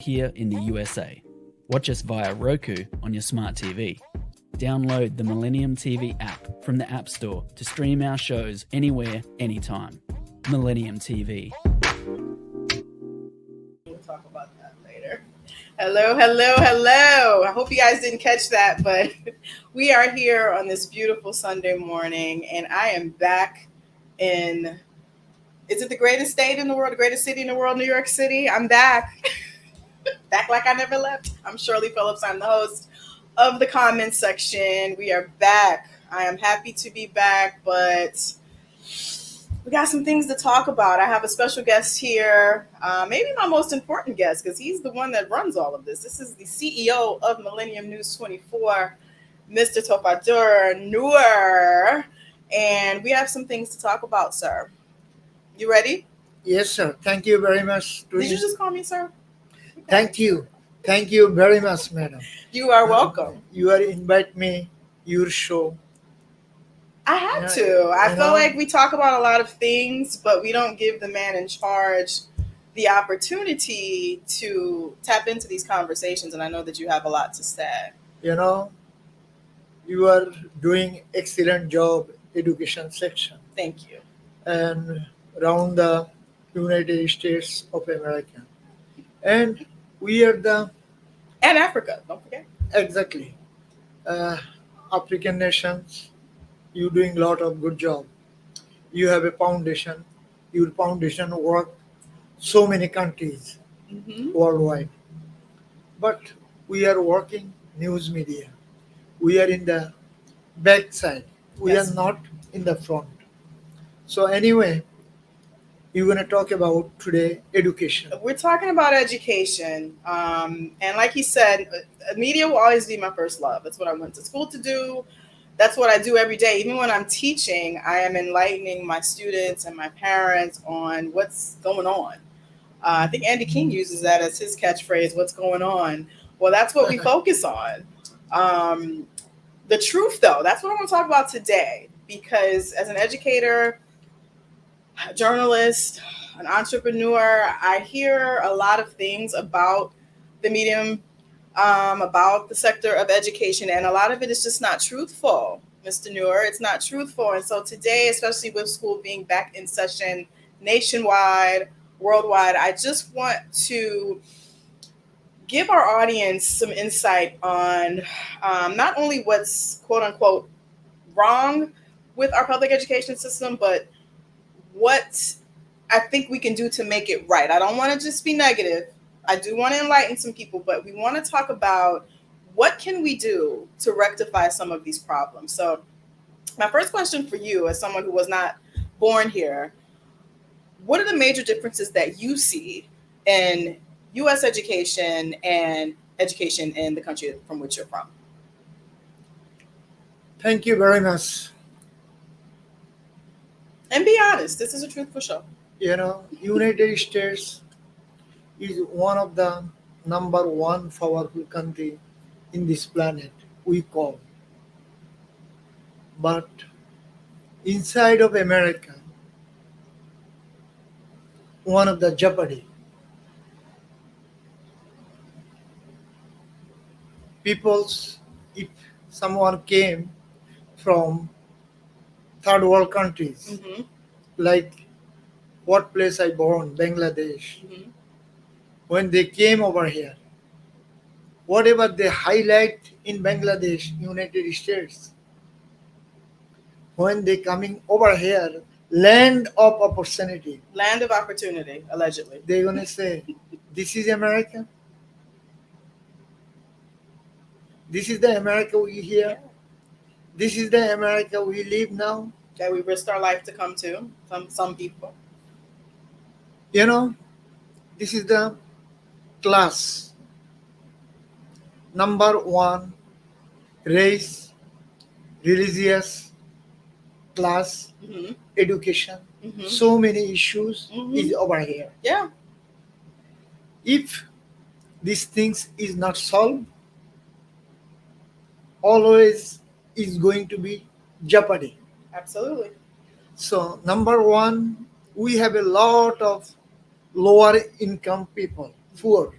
here in the USA. Watch us via Roku on your smart TV. Download the Millennium TV app from the App Store to stream our shows anywhere, anytime. Millennium TV. We'll talk about that later. Hello, hello, hello. I hope you guys didn't catch that, but we are here on this beautiful Sunday morning, and I am back in, is it the greatest state in the world, the greatest city in the world, New York City? I'm back. Back like I never left. I'm Shirley Phillips. I'm the host of the comments section. We are back. I am happy to be back, but we got some things to talk about. I have a special guest here, maybe my most important guest, because he's the one that runs all of this. This is the CEO of Millennium News 24, Mr. Topadur Noor, and we have some things to talk about, sir. You ready? Yes, sir. Thank you very much. Did you just call me sir? Thank you. Thank you very much, madam. You are welcome. You are invite me your show. I had to. I feel like we talk about a lot of things, but we don't give the man in charge the opportunity to tap into these conversations. And I know that you have a lot to say. You are doing excellent job education section. Thank you. And around the United States of America. And we are and Africa, don't forget. Exactly. African nations, you're doing a lot of good job. You have a foundation. Your foundation work so many countries worldwide. But we are working news media. We are in the back side. We are not in the front. So anyway, you're going to talk about today education. We're talking about education. And like he said, media will always be my first love. That's what I went to school to do. That's what I do every day. Even when I'm teaching, I am enlightening my students and my parents on what's going on. I think Andy King uses that as his catchphrase, what's going on. Well, that's what we focus on. The truth, though, that's what I want to talk about today. Because as an educator, a journalist, an entrepreneur, I hear a lot of things about the medium, about the sector of education, and a lot of it is just not truthful, Mr. Noor. It's not truthful. And so today, especially with school being back in session nationwide, worldwide, I just want to give our audience some insight on not only what's quote unquote wrong with our public education system, but what I think we can do to make it right. I don't want to just be negative. I do want to enlighten some people, but we want to talk about what can we do to rectify some of these problems. So my first question for you, as someone who was not born here, what are the major differences that you see in U.S. education and education in the country from which you're from? Thank you very much. And be honest, this is a truthful show. United States is one of the number one powerful country in this planet, we call. But inside of America, one of the jeopardy. If someone came from third world countries, like what place I born, Bangladesh, when they came over here, whatever they highlight in Bangladesh, United States, when they coming over here, land of opportunity. Land of opportunity, allegedly. They're going to say, this is America? This is the America we hear? This is the America we live now? That we risked our life to come to, some people. This is the class. Number one, race, religious, class, education. So many issues is over here. Yeah. If these things is not solved, always is going to be jeopardy. Absolutely. So number one, we have a lot of lower income people, poor.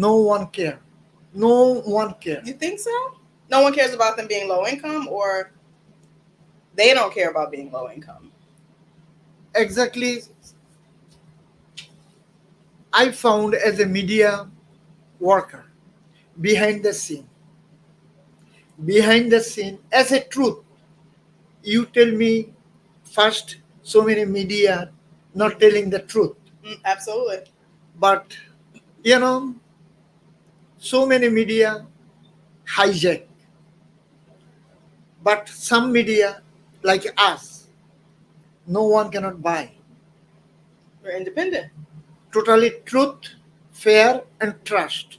No one care. No one care. You think so? No one cares about them being low income, or they don't care about being low income? Exactly, I found as a media worker behind the scene. Behind the scene, as a truth, you tell me first so many media not telling the truth. Absolutely. But you know, so many media hijack. But some media like us, no one cannot buy. We're independent. Totally truth, fair and trust.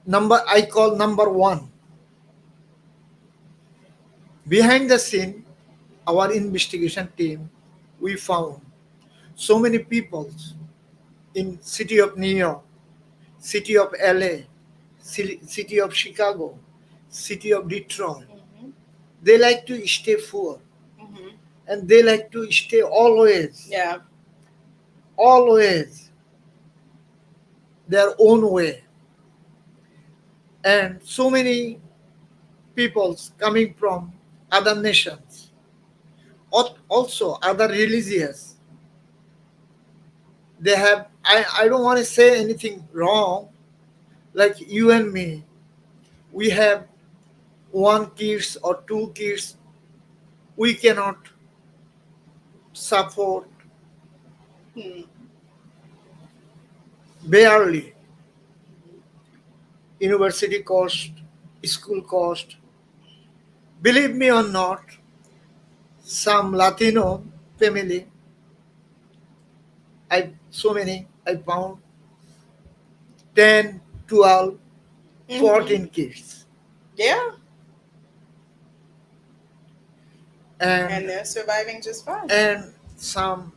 Number I call number one. Behind the scene, our investigation team, we found so many people in city of New York, city of LA, city of Chicago, city of Detroit. Mm-hmm. They like to stay poor Mm-hmm. and they like to stay always, Yeah. always their own way. And so many peoples coming from other nations, also other religious, they have, I don't want to say anything wrong, like you and me, we have one kids or two kids, we cannot support Hmm. barely university cost, school cost. Believe me or not, some Latino family, I so many, I found 10, 12, Mm-hmm. 14 kids. Yeah. And And they're surviving just fine. and some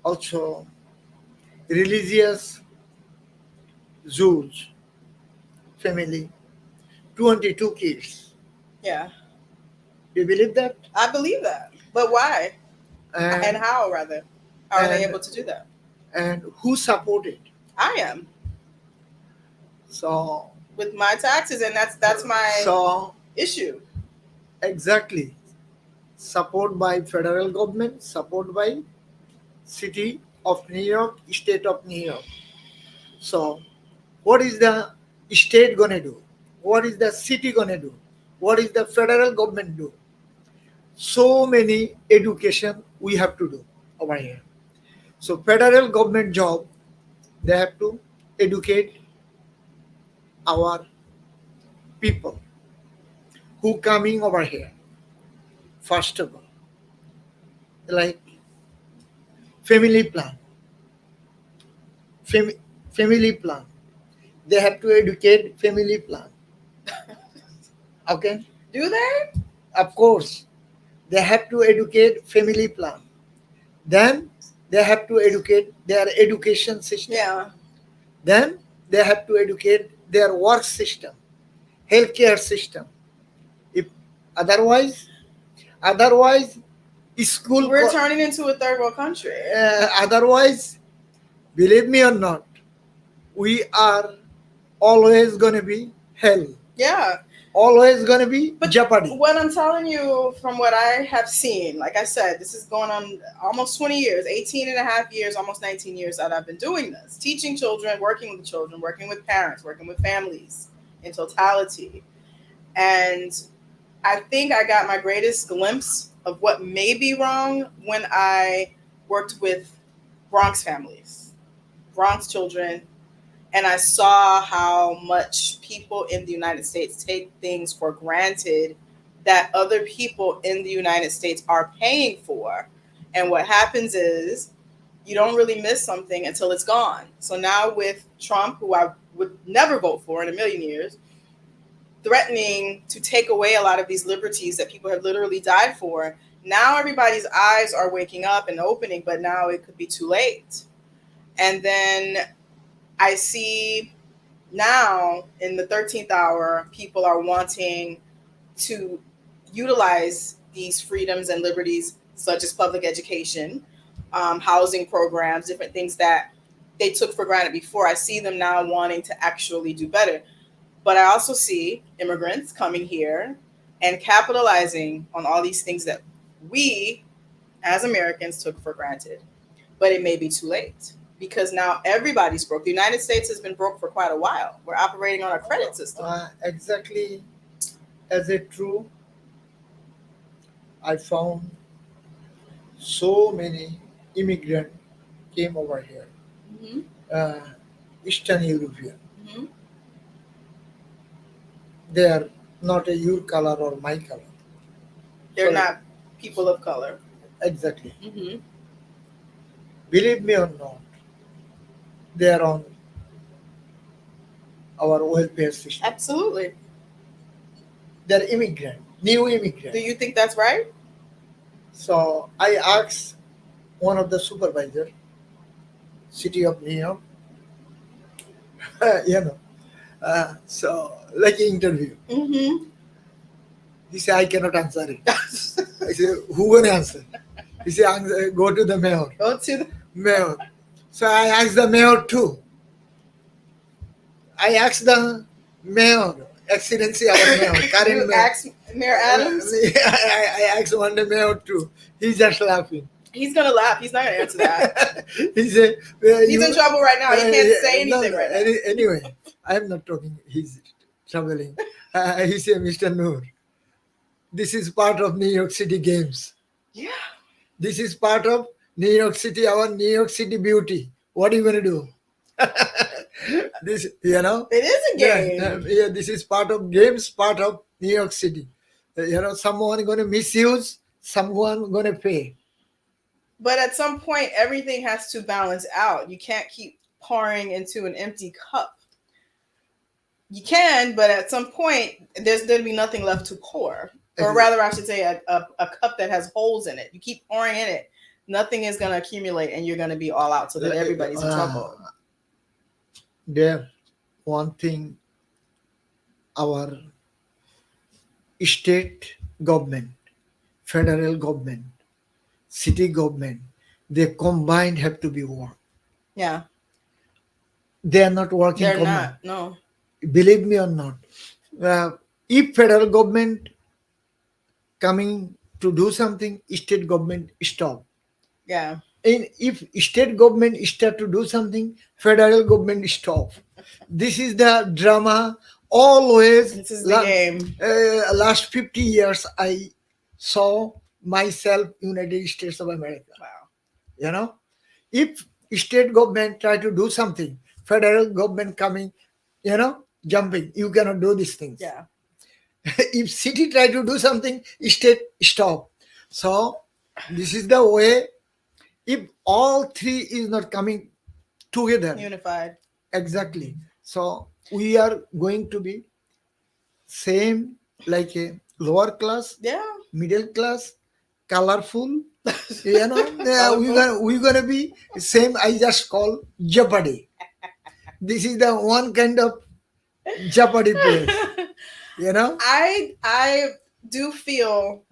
also religious Jews family, 22 kids. Yeah. Do you believe that? I believe that. But why? And And how, rather? How are they and able to do that? and who supported? I am. So With my taxes, and that's my so issue. exactly, support by federal government, support by city of New York, state of New York. So what is the state gonna do? What is the city gonna do? What is the federal government do? So many education we have to do over here. So federal government job, they have to educate our people who coming over here. First of all, like family plan, fam- family plan. They have to educate family plan. Okay, Do they? of course, they have to educate family plan. Then they have to educate their education system. Yeah. Then they have to educate their work system, healthcare system. If otherwise, otherwise, school, We're turning into a third world country. otherwise, believe me or not, we are always gonna be hell. Yeah. Always gonna be But jeopardy. what I'm telling you from what I have seen, like I said, this is going on almost 20 years, 18 and a half years, almost 19 years that I've been doing this, teaching children, working with children, working with parents, working with families in totality. And I think I got my greatest glimpse of what may be wrong when I worked with Bronx families, Bronx children, and I saw how much people in the United States take things for granted that other people in the United States are paying for. And what happens is you don't really miss something until it's gone. So now with Trump, who I would never vote for in a million years, threatening to take away a lot of these liberties that people have literally died for, now everybody's eyes are waking up and opening, but now it could be too late. And then I see now in the 13th hour, people are wanting to utilize these freedoms and liberties, such as public education, housing programs, different things that they took for granted before. I see them now wanting to actually do better. But I also see immigrants coming here and capitalizing on all these things that we as Americans took for granted. But it may be too late because now everybody's broke. The United States has been broke for quite a while. We're operating on a credit system. Exactly as a true, I found so many immigrants came over here, Hmm. uh, Eastern European. Hmm. They are not a your color or my color. They're So not people of color. exactly, Hmm. believe me or not, they are on our welfare system. Absolutely. They're immigrant, new Do immigrant. you think that's right? So I asked one of the supervisor, city of New York, you know, so like interview. Hmm. He said I cannot answer it. I said who will answer? He said go to the mayor. Go to the. Mayor. So I asked the mayor too. I asked the mayor, Excellency, our mayor, You current mayor. ask Mayor Adams. I asked one the mayor too. He's just laughing. He's gonna laugh. He's not gonna answer that. He said, He's in trouble right now. He can't say anything right now. Anyway, I'm not talking. He's troubling. He said, Mr. Noor, this is part of New York City games. Yeah. This is part of New York City, our New York City beauty. What are you going to do? This, you know? It is a game. Yeah, this is part of games, part of New York City. Someone going to misuse, someone going to pay. But at some point, everything has to balance out. You can't keep pouring into an empty cup. You can, but at some point, there's going to be nothing left to pour. Or rather, I should say, a cup that has holes in it. You keep pouring in it, nothing is going to accumulate, and you're going to be all out. So then everybody's in trouble. There, one thing, our state government, federal government, city government, they combined have to be work. Yeah. They are not working. They're not. No. Believe me or not, if federal government coming to do something, state government stop. Yeah. And if state government start to do something, federal government stop. This is the drama. Always. This is the game. Last 50 years, I saw myself United States of America. Wow. If state government try to do something, federal government coming, jumping. You cannot do these things. Yeah. If city try to do something, state stop. So this is the way. If all three is not coming together, Unified. exactly. So we are going to be same like a lower class, Yeah. middle class, colorful. We're gonna be same. I just call Jeopardy. This is the one kind of Jeopardy place. I do feel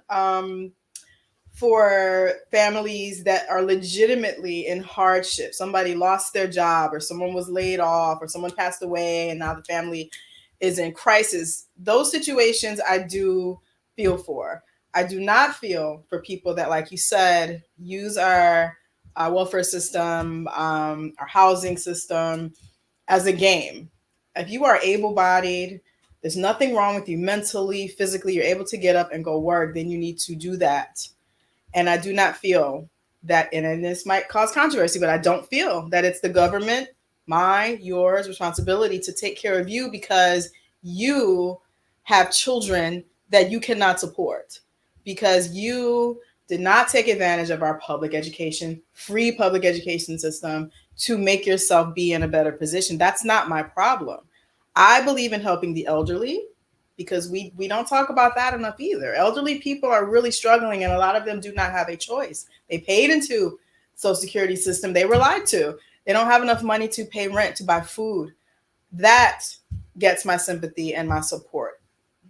for families that are legitimately in hardship. Somebody lost their job, or someone was laid off, or someone passed away, and now the family is in crisis. Those situations I do feel for. I do not feel for people that, like you said, use our welfare system, our housing system as a game. If you are able-bodied, there's nothing wrong with you mentally, physically, you're able to get up and go work, then you need to do that. And I do not feel that, and this might cause controversy, but I don't feel that it's the government, yours responsibility to take care of you because you have children that you cannot support, because you did not take advantage of our public education, free public education system to make yourself be in a better position. That's not my problem. I believe in helping the elderly, because we don't talk about that enough either. Elderly people are really struggling, and a lot of them do not have a choice. They paid into Social Security system. They were lied to. They don't have enough money to pay rent, to buy food. That gets my sympathy and my support.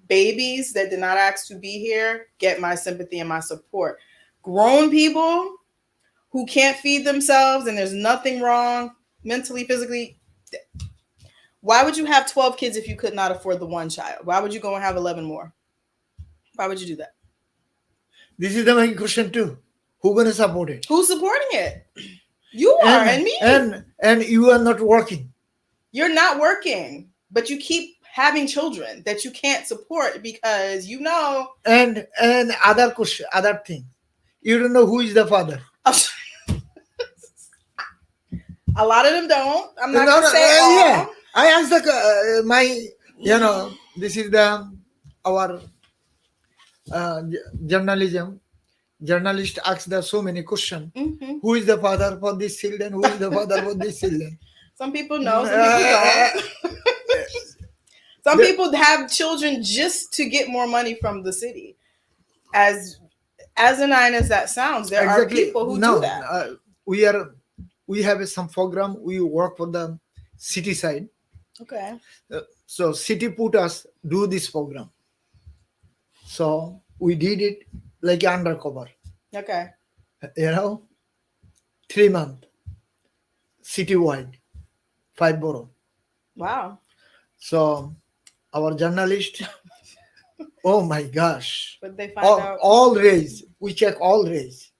Babies that did not ask to be here get my sympathy and my support. Grown people who can't feed themselves and there's nothing wrong, mentally, physically. Why would you have 12 kids if you could not afford the one child? Why would you go and have 11 more? Why would you do that? This is the main question too. Who gonna support it? Who's supporting it? You are, and me. And you are not working. You're not working, but you keep having children that you can't support because you know. And other question, other thing, you don't know who is the father. A lot of them don't. I'm not gonna say all. Yeah. I asked this is our journalism. Journalist asked so many questions. Mm-hmm. Who is the father for these children? Who is the father for these children? Some people know, some people don't. Some people have children just to get more money from the city. As asinine as that sounds, there are people who do that. We have some program. We work for the city side. Okay. So city put us do this program. So we did it like undercover. Okay. 3 months, citywide, 5 borough. Wow. So our journalist, oh my gosh. But they find out all race. We check all race.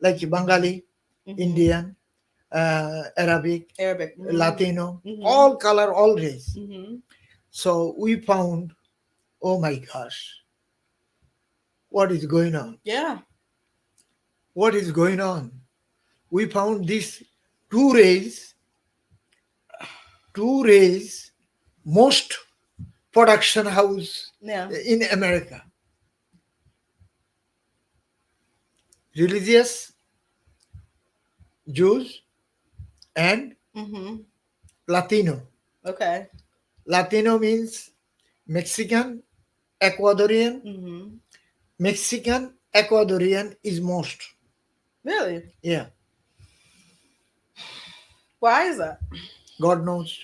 Like Bengali, Indian, Arabic, Latino, all color, all race. So we found, oh my gosh, what is going on? Yeah. What is going on? We found this two race, most production house in America. Religious, Jews, and Latino. Okay. Latino means Mexican, Ecuadorian. Mexican, Ecuadorian is most. Really? Yeah. Why is that? God knows.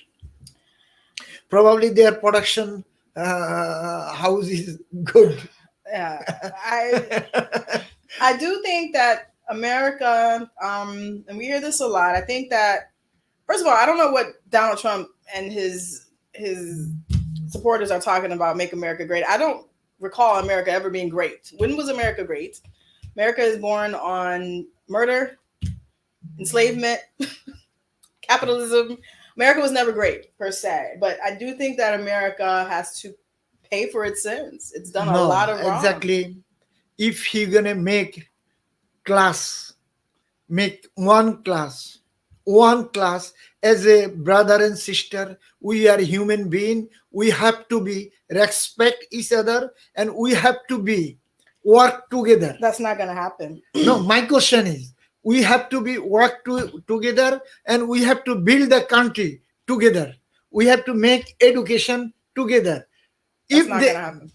Probably their production house is good. Yeah. I do think that America, and we hear this a lot, I think that, first of all, I don't know what Donald Trump and his supporters are talking about, make America great. I don't recall America ever being great. When was America great? America is born on murder, enslavement, capitalism. America was never great per se, but I do think that America has to pay for its sins. It's done a lot of wrong. Exactly. If he gonna make one class as a brother and sister, we are human being. We have to be respect each other, and we have to be work together. That's not gonna happen. No, my question is, we have to be work together, and we have to build the country together. We have to make education together. That's not gonna happen.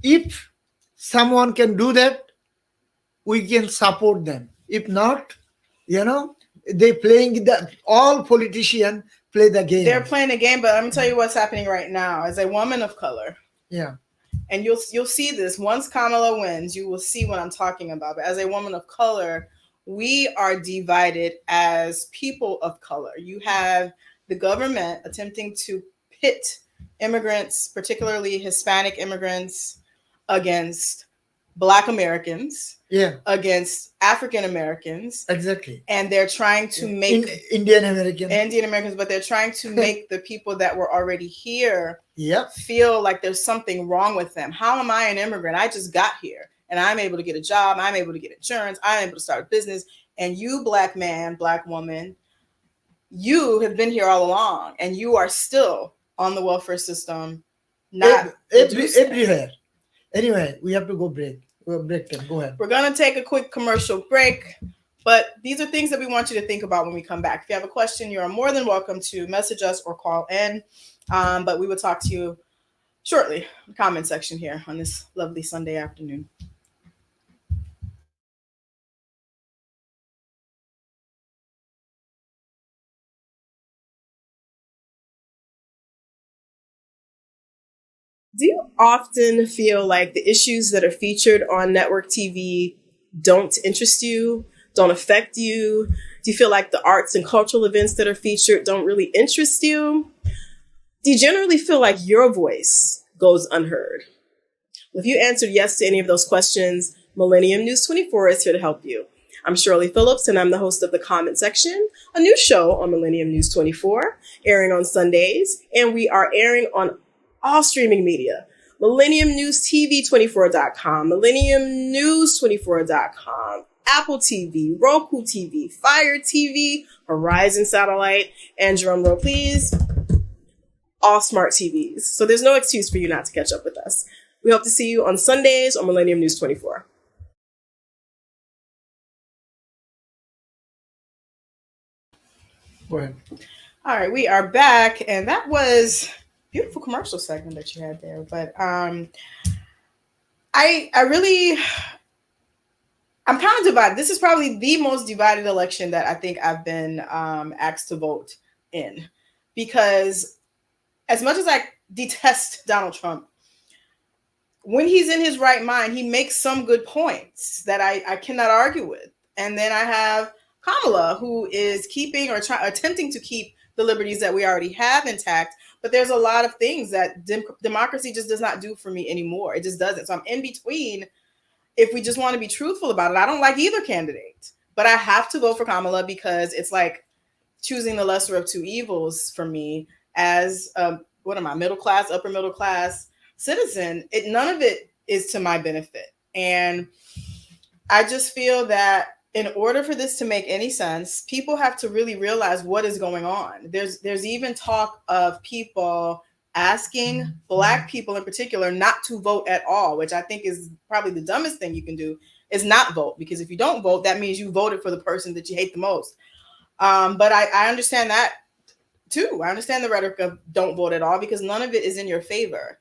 If someone can do that, we can support them. If not, they playing all politicians play the game. They're playing the game, but let me tell you what's happening right now. As a woman of color, and you'll see this once Kamala wins, you will see what I'm talking about. But as a woman of color, we are divided as people of color. You have the government attempting to pit immigrants, particularly Hispanic immigrants, against Black Americans, against African Americans. Exactly. And they're trying to make Indian Americans, but they're trying to make the people that were already here feel like there's something wrong with them. How am I an immigrant? I just got here and I'm able to get a job. I'm able to get insurance. I'm able to start a business. And you, Black man, Black woman, you have been here all along and you are still on the welfare system. Not everywhere. Anyway, we have to go break. Break time. Go ahead. We're going to take a quick commercial break, but these are things that we want you to think about when we come back. If you have a question, you are more than welcome to message us or call in, but we will talk to you shortly in the comment section here on this lovely Sunday afternoon. Do you often feel like the issues that are featured on network TV don't interest you, don't affect you? Do you feel like the arts and cultural events that are featured don't really interest you? Do you generally feel like your voice goes unheard? Well, if you answered yes to any of those questions, Millennium News 24 is here to help you. I'm Shirley Phillips, and I'm the host of The Comment Section, a new show on Millennium News 24, airing on Sundays, and we are airing on all streaming media. MillenniumNewsTV24.com, MillenniumNews24.com, Apple TV, Roku TV, Fire TV, Horizon Satellite, and drumroll please, all smart TVs. So there's no excuse for you not to catch up with us. We hope to see you on Sundays on Millennium News 24. Go ahead. All right, we are back, and that was beautiful commercial segment that you had there. But I really, I'm kind of divided. This is probably the most divided election that I think I've been asked to vote in, because as much as I detest Donald Trump, when he's in his right mind, he makes some good points that I cannot argue with. And then I have Kamala, who is keeping or attempting to keep the liberties that we already have intact. But there's a lot of things that democracy just does not do for me anymore. It just doesn't. So I'm in between. If we just want to be truthful about it, I don't like either candidate, but I have to vote for Kamala because it's like choosing the lesser of two evils for me as what am I, middle class, upper middle class citizen. None of it is to my benefit. And I just feel that in order for this to make any sense, people have to really realize what is going on. There's even talk of people asking Black people in particular not to vote at all, which I think is probably the dumbest thing you can do, is not vote. Because if you don't vote, that means you voted for the person that you hate the most. But I understand that too. I understand the rhetoric of don't vote at all, because none of it is in your favor.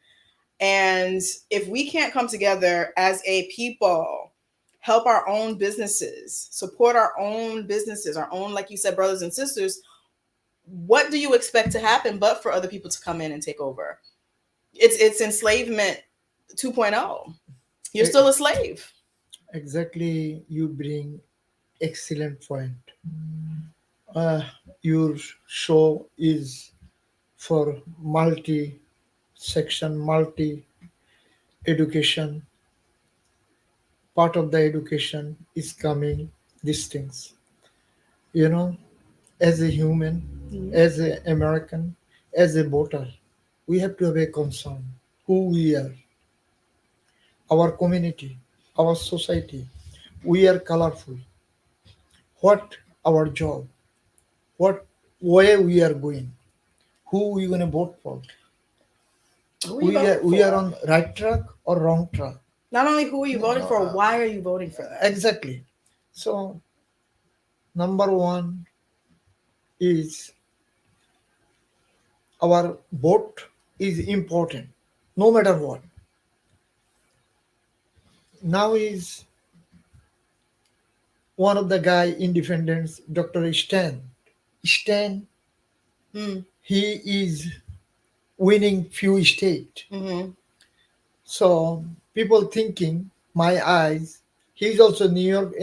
And if we can't come together as a people, help our own businesses, support our own businesses, our own, like you said, brothers and sisters, what do you expect to happen but for other people to come in and take over? It's enslavement 2.0. You're still a slave. Exactly, you bring excellent point. Uh, your show is for multi section, multi education. Part of the education is coming these things. You know, as a human, as an American, as a voter, we have to have a concern who we are, our community, our society. We are colorful. What our job, what where we are going, who we gonna vote for. Who are you We are voting we are for? on right track or wrong track. Not only who are you voting for, why are you voting for them? Exactly. So number one is our vote is important, no matter what. Now is one of the guy independents, Dr. Stan. Stan, Mm. he is winning few state. Mm-hmm. So people thinking, my eyes, he's also New York,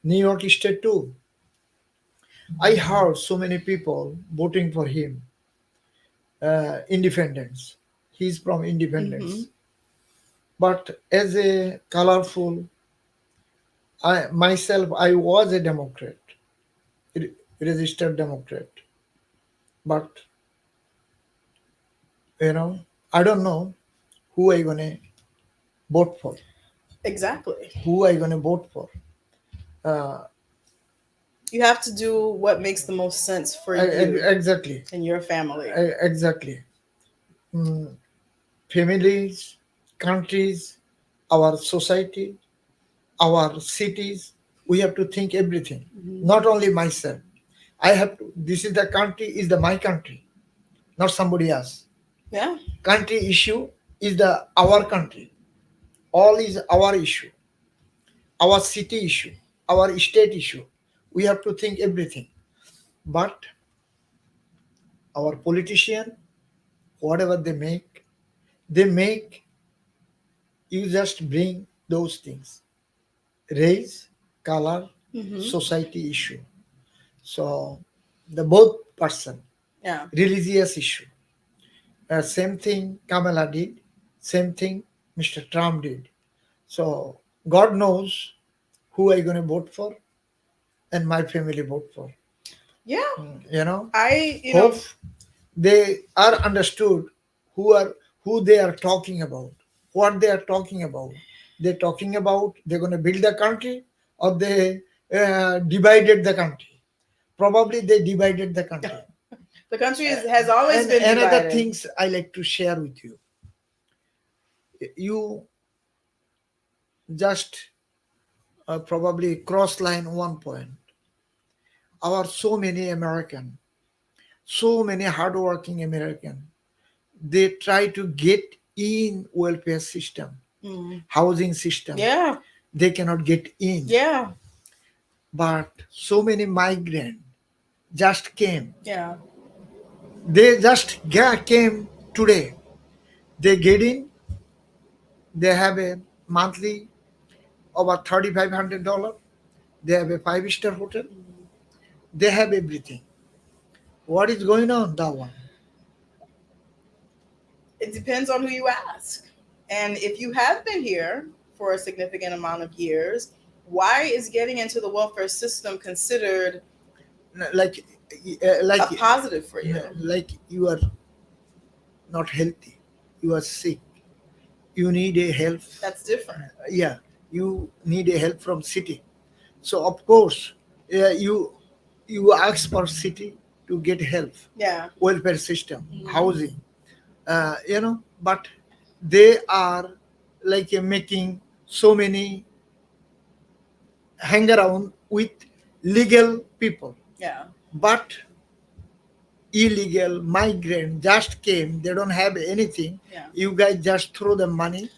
New York State too. I heard so many people voting for him. Independence. He's from Independence. But as a colorful, I myself, I was a Democrat, registered Democrat. But I don't know who I gonna vote for. Exactly. Who I gonna vote for? Uh, You have to do what makes the most sense for you exactly, and your family. exactly. Mm, families, countries, our society, our cities. We have to think everything. Not only myself. I have to. This is the country. Is the my country, not somebody else. Yeah. Country issue is the our country. All is our issue. Our city issue. Our state issue. We have to think everything. But our politician, whatever they make you just bring those things. Race, color, Mm-hmm. society issue. So the both person, Yeah. religious issue. Same thing Kamala did, same thing Mr. Trump did. So God knows who I gonna vote for and my family vote for. Yeah. You know, I, you hope know, they are understood who are who they are talking about, what they are talking about. They're talking about they're gonna build the country or they divided the country. Probably they divided the country. the country has always And been another divided. things I like to share with you. You just probably cross line one point. Our so many American, so many hardworking American, they try to get in welfare system, Mm. housing system. Yeah. They cannot get in. Yeah. But so many migrant just came. Yeah. They just came today. They get in. They have a monthly about $3,500. They have a five-star hotel. They have everything. What is going on? That one. It depends on who you ask. And if you have been here for a significant amount of years, why is getting into the welfare system considered Like, a positive for you? like you are not healthy. You are sick. You need a help. That's different. Yeah, you need a help from city. So of course, you ask for city to get help, Yeah. welfare system, Mhm. housing. But they are like making so many hang around with legal people, Yeah. but illegal migrant just came. They don't have anything. Yeah. You guys just throw them money.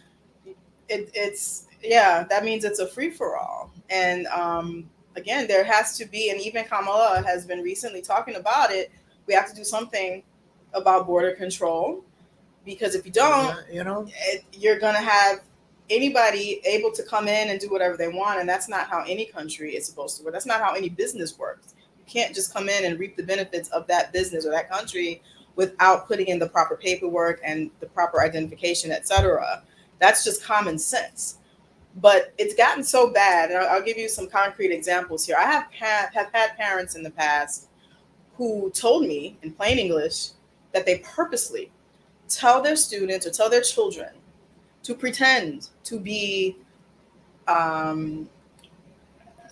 It's yeah, that means it's a free for all. And again, there has to be, and even Kamala has been recently talking about it. We have to do something about border control, because if you don't, you're gonna have anybody able to come in and do whatever they want, and that's not how any country is supposed to work. That's not how any business works. You can't just come in and reap the benefits of that business or that country without putting in the proper paperwork and the proper identification, etc. That's just common sense. But it's gotten so bad, and I'll give you some concrete examples here. I have had parents in the past who told me in plain English that they purposely tell their students or tell their children to pretend to be um,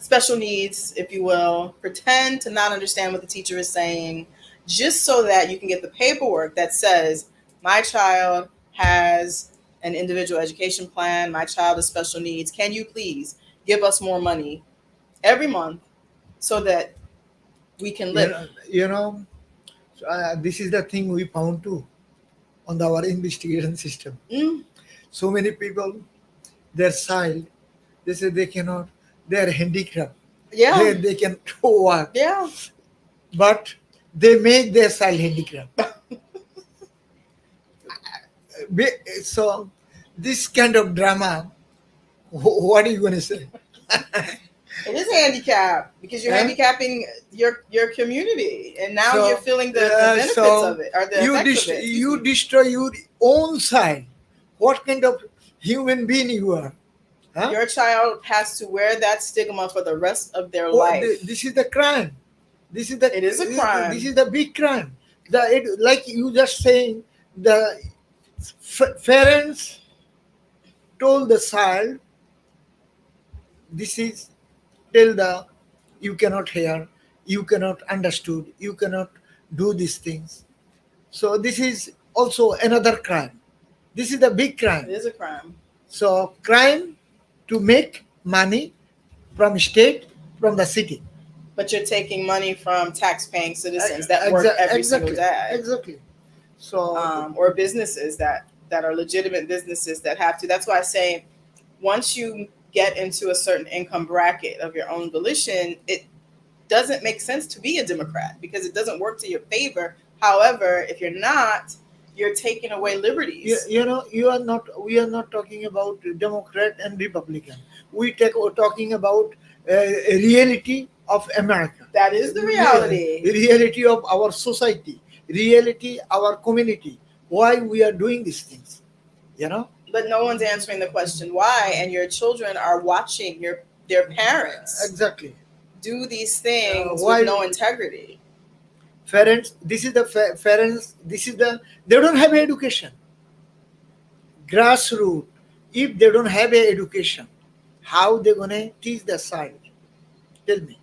special needs, if you will, pretend to not understand what the teacher is saying, just so that you can get the paperwork that says, my child has an individual education plan, my child has special needs. Can you please give us more money every month so that we can You live? know, you know this is the thing we found too on our investigation system. Mm, So many people, their child, they say they cannot, they are handicapped. yeah, They can work, yeah. but they make their child handicapped. So this kind of drama, what are you going to say? It is a handicap because you're Yeah. handicapping your community, and now So, you're feeling the benefits so of it or the you effects of it. Excuse you me. destroy your own child. What kind of human being you are? Huh? Your child has to wear that stigma for the rest of their life. This is the crime. It is a crime. This is the big crime. Like you just saying, the parents told the child, this is tell the you cannot hear, you cannot understood, you cannot do these things. So this is also another crime. This is the big crime. It is a crime. So crime to make money from state, from the city. But you're taking money from tax-paying citizens that work every single day, Exactly. So or businesses that are legitimate businesses that have to. That's why I say, once you get into a certain income bracket of your own volition, it doesn't make sense to be a Democrat because it doesn't work to your favor. However, if you're not, you're taking away liberties. you are not. We are not talking about Democrat and Republican. We're talking about reality of America, That is the reality. reality of our society, reality our community. Why we are doing these things, you know? But no one's answering the question why, and your children are watching their parents Exactly. do these things Why with no integrity. parents? This is the parents. This is the they don't have education. Grassroots. If they don't have a education, how they gonna teach their child? Tell me.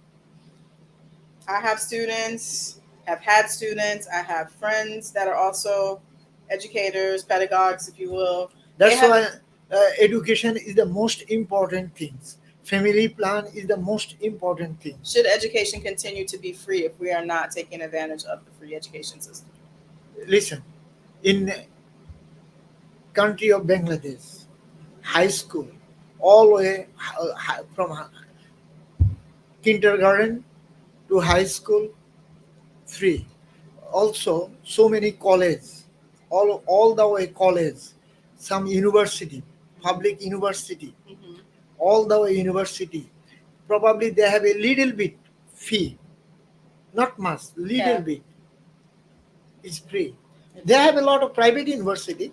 I have students, have had students, I have friends that are also educators, pedagogues, if you will. They That's have, why education is the most important things. Family plan is the most important thing. should education continue to be free if we are not taking advantage of the free education system? Listen, in country of Bangladesh, high school, all way from kindergarten to high school, free. Also, so many college, all the way college, some university, public university, Mhm. all the way university. Probably they have a little bit fee, not much, little Yeah. bit. It's free. They have a lot of private university,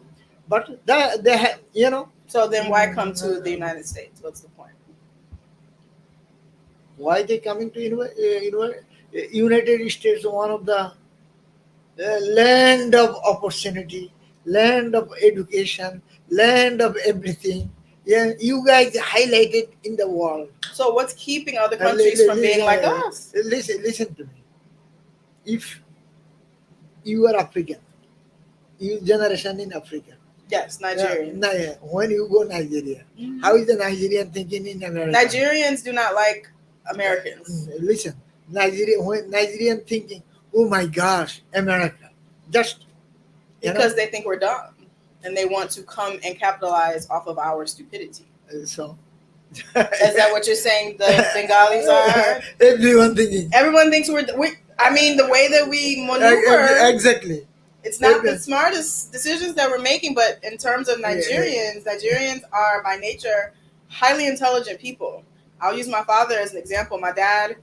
but they have, you know, So then why come to the United States? What's the point? why they coming to United States, one of the land of opportunity, land of education, land of everything. Yeah, you guys highlighted in the world. So what's keeping other countries from being like us? Listen to me. If you are African, you generation in Africa. Yes, Nigerians. When you go Nigeria, Mhm. how is the Nigerian thinking in America? Nigerians do not like Americans Listen, when Nigerian thinking, oh my gosh, America, just because they think we're dumb and they want to come and capitalize off of our stupidity. so. Is that what you're saying the Bengalis are? Everyone thinking. Everyone thinks I mean, the way that we maneuver, Exactly. it's not the smartest decisions that we're making, but in terms of Nigerians are by nature highly intelligent people. I'll use my father as an example. My dad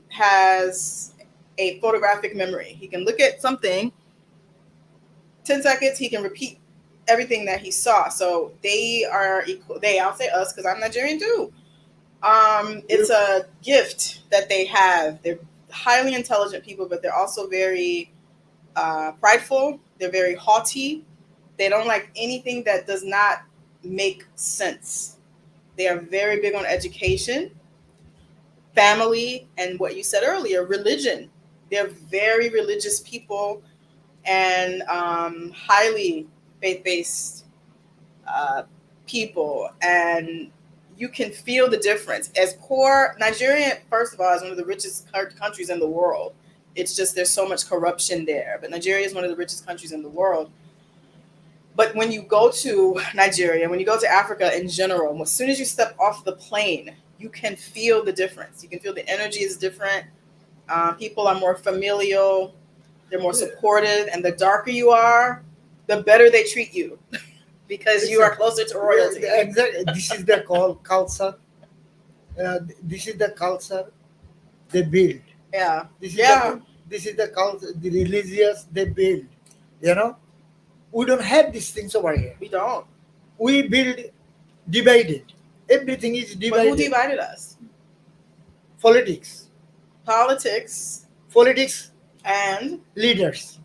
has a photographic memory. He can look at something 10 seconds, he can repeat everything that he saw. So they are equal. I'll say us because I'm Nigerian too. It's a gift that they have. They're highly intelligent people, but they're also very prideful. They're very haughty. They don't like anything that does not make sense. They are very big on education, family, and what you said earlier, religion. They're very religious people and highly faith-based people, and you can feel the difference. As poor Nigeria, first of all, is one of the richest countries in the world. It's just there's so much corruption there, but Nigeria is one of the richest countries in the world. But when you go to Nigeria, when you go to Africa in general, as soon as you step off the plane, you can feel the difference. You can feel the energy is different. People are more familial. They're more supportive, and the darker you are, the better they treat you because you are closer to royalty. Exactly. This is the culture. This is the culture they build. Yeah. This is the culture, the religious they build. You know, we don't have these things over here. We don't. We build divided. Everything is divided. But who divided us? Politics. Politics. And leaders.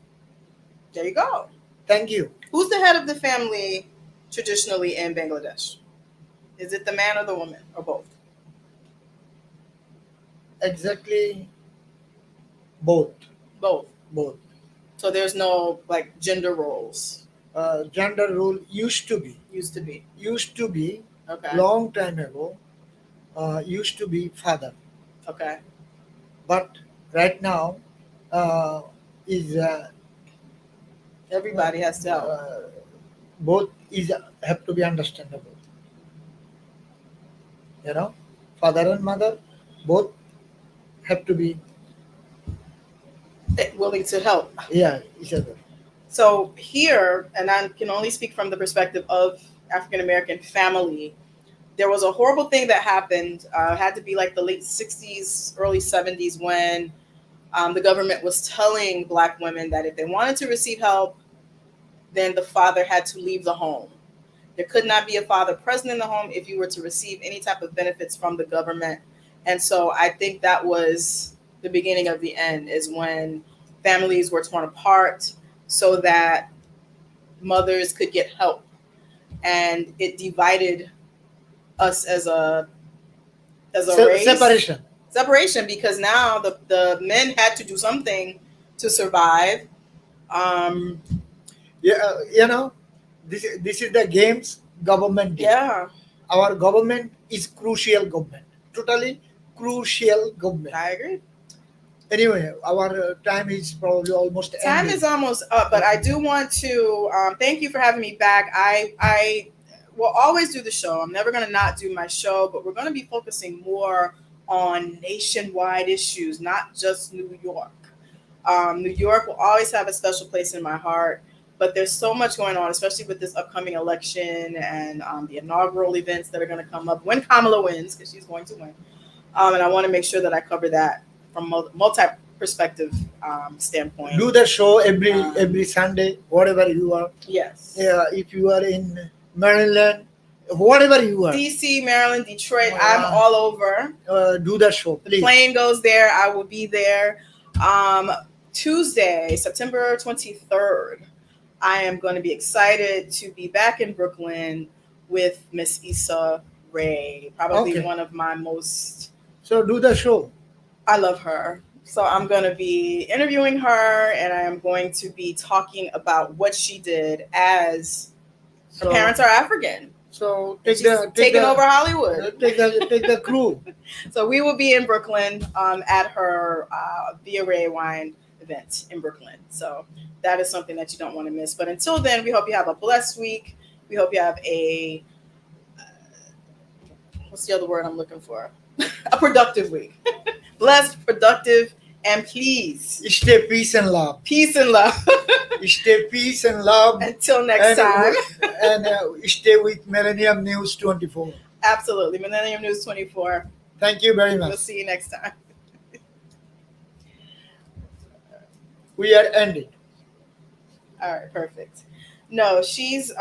There you go. Thank you. Who's the head of the family traditionally in Bangladesh? Is it the man or the woman or both? Exactly. Both. Both. So there's no like gender roles. Gender role used to be. Okay. Long time ago. Used to be father. Okay. But right now is everybody has to help. Both have to be understandable. You know, father and mother both have to be willing to help. Yeah, each other. So here, and I can only speak from the perspective of African American family, there was a horrible thing that happened. Had to be like the late 60s, early 70s when the government was telling Black women that if they wanted to receive help, then the father had to leave the home. There could not be a father present in the home if you were to receive any type of benefits from the government. And so I think that was the beginning of the end, is when families were torn apart so that mothers could get help. And it divided us as a race. Separation, because now the men had to do something to survive. Yeah, this is the games government did. Yeah, Our government is crucial government, totally crucial government. I agree. Anyway, our time is probably almost Time ending. is almost up, but I do want to thank you for having me back. I will always do the show. I'm never going to not do my show, but we're going to be focusing more on nationwide issues, not just New York. New York will always have a special place in my heart, but there's so much going on, especially with this upcoming election and the inaugural events that are going to come up when Kamala wins, because she's going to win. And I want to make sure that I cover that from multi-perspective standpoint. Do the show every Sunday, whatever you are. Yes. Yeah, if you are in Maryland, whatever you are. DC, Maryland, Detroit, I'm all over. Do the show, please. The plane goes there. I will be there. Tuesday, September 23rd, I am going to be excited to be back in Brooklyn with Miss Issa Rae, probably one of my most... So do the show. I love her. So I'm going to be interviewing her, and I am going to be talking about what she did as her parents are African. So taking over Hollywood. Take the crew. So we will be in Brooklyn at her Via Ray Wine event in Brooklyn. So that is something that you don't want to miss. But until then, we hope you have a blessed week. We hope you have a what's the other word I'm looking for? A productive week. Blessed, productive, and please stay peace and love. Peace and love. Stay peace and love. Until next time. And stay with Millennium News 24. Absolutely. Millennium News 24. Thank you very much. We'll see you next time. We are ending. All right, perfect. No, she's